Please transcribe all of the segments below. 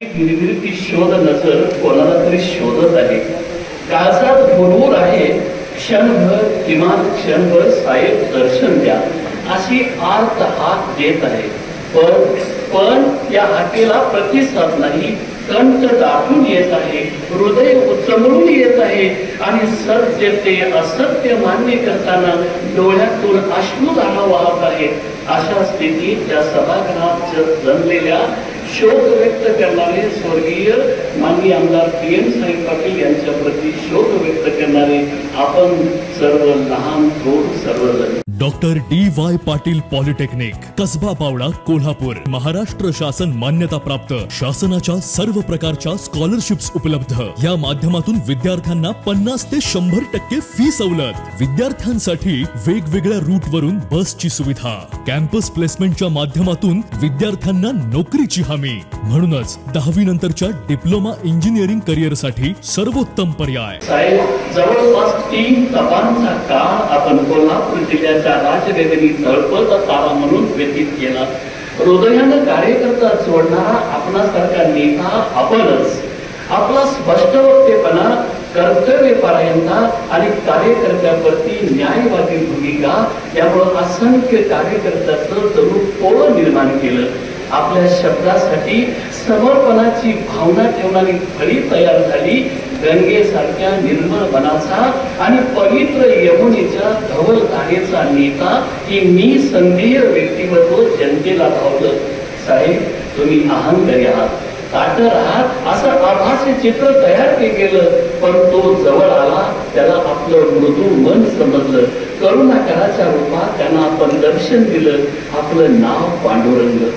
गिरगिरती शोध नजर कोणाला तरी शोधत आहे. काळजात भरपूर आहे, क्षणभर किमान क्षणभर साहेब दर्शन द्या अशी आर्त हाक देत आहे. पण या हाकेला प्रतिसाद नाही. कंठ दाटून येत आहे, हृदय उचमळून येत आहे आणि सत्य ते असत्य मान्य करताना डोळ्यातून अश्रुधारा वाहत आहेत. अशा स्थितीत त्या सभागृहात जमलेल्या शोक व्यक्त करणारे स्वर्गीय माननीय आमदार PM साहेब पाटील यांच्या प्रति शोक व्यक्त करणारे आपण सर्व लहान थोर सर्वजण. Doctor DY Patil polytechnic, Kasaba Pavada, Kolhapur. Maharashtra शासन मान्यता प्राप्त, शासनाच्या सर्व प्रकारच्या स्कॉलरशिप्स उपलब्ध. या माध्यमातून विद्यार्थ्यांना 50 ते 100% फी सवलत. विद्यार्थ्यांसाठी वेगवेगळ्या रूट वरून बसची सुविधा. कॅम्पस प्लेसमेंटच्या माध्यमातून विद्यार्थ्यांना नोकरीची हमी. म्हणूनच 10वी नंतरच्या डिप्लोमा इंजिनिअरिंग करिअर साठी सर्वोत्तम पर्याय. साहेब, जवळपास 3 तपांचा काळ आपण कोल्हापूर जिल्ह्याच्या राजगगनी तळपत तारा म्हणून व्यतीत केला. हृदयानं कार्यकर्ता जोडणारा आपणासारखा नेता आपणच. आपला स्पष्टवक्तेपणा, कर्तव्यपरायणता आणि कार्यकर्त्याप्रती न्यायवादी भूमिका यामुळे असंख्य कार्यकर्त्याचं जणू पोळ निर्माण केलं. आपल्या शब्दासाठी समर्पणाची भावना ठेवणारी फळी तयार झाली. गंगेसारख्या निर्मळ मनाचा आणि पवित्र यमुनेच्या धवल धारेचा नेता ही निसंदेह व्यक्तिमत्व जनतेला भावलं. साहेब, तुम्ही अहंकारी आहात, ताटर आहात असं आभासी चित्र तयार केलं. पण तो जवळ आला, त्याला आपलं मृदू मन समजलं. करुणाकराच्या रूपात त्यांना आपण दर्शन दिलं. आपलं नाव पांडुरंग.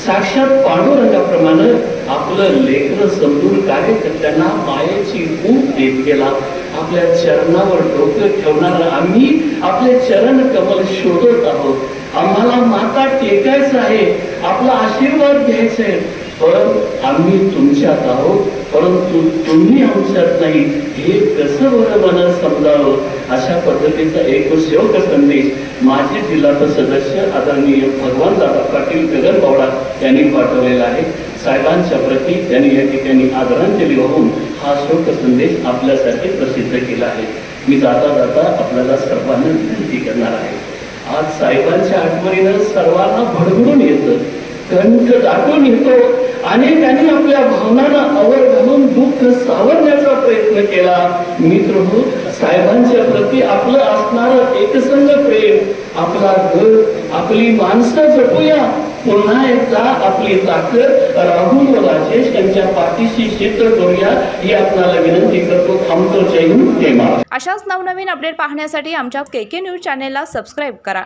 साक्षात पांडुरंगाप्रमाणे आपलं लेखन समजून कार्यकर्त्यांना मायेची ऊब देत गेला. आपल्या चरणावर डोकं ठेवणारा आम्ही आपले चरण कमल शोधत आहोत. आम्हाला माता टेकायचं आहे, आपला आशीर्वाद घ्यायचा आहे. पण आम्ही तुमच्यात आहोत, परंतु तुम्ही आमच्यात नाही, हे कसं बरं मला समजावं. अशा पद्धतीचा एक शोक संदेश माजी जिल्हा सदस्य आदरणीय भगवानदादा पाटील गगनबावडा यांनी पाठवलेला आहे. साहेबांच्या प्रती त्यांनी या ठिकाणी आदरांजली वाहून हा शोक संदेश आपल्यासाठी प्रसिद्ध केला आहे. मी जाता जाता आपल्याला सर्वांना विनंती करणार आहे. आज साहेबांच्या आठवणीनं सर्वांना भडभडून येतं, कंठ दाटून येतो. अनेकांनी आपल्या भावनांना आवर घालून दुःख सावरण्याचा प्रयत्न केला. मित्र हो, साहेबांच्या प्रती आपलं असणारं एकसंग प्रेम, आपला घर, आपली माणसं जपूया. पुन्हा एकदा आपली ताकद राहुल व राजेश यांच्या पाठीशी चित्र करूया ही आपल्याला विनंती करतो. थांबतो. जय हिंद, जय महाराष्ट्र. अशाच नवनवीन अपडेट पाहण्यासाठी आमच्या KK न्यूज चॅनेलला सबस्क्राईब करा.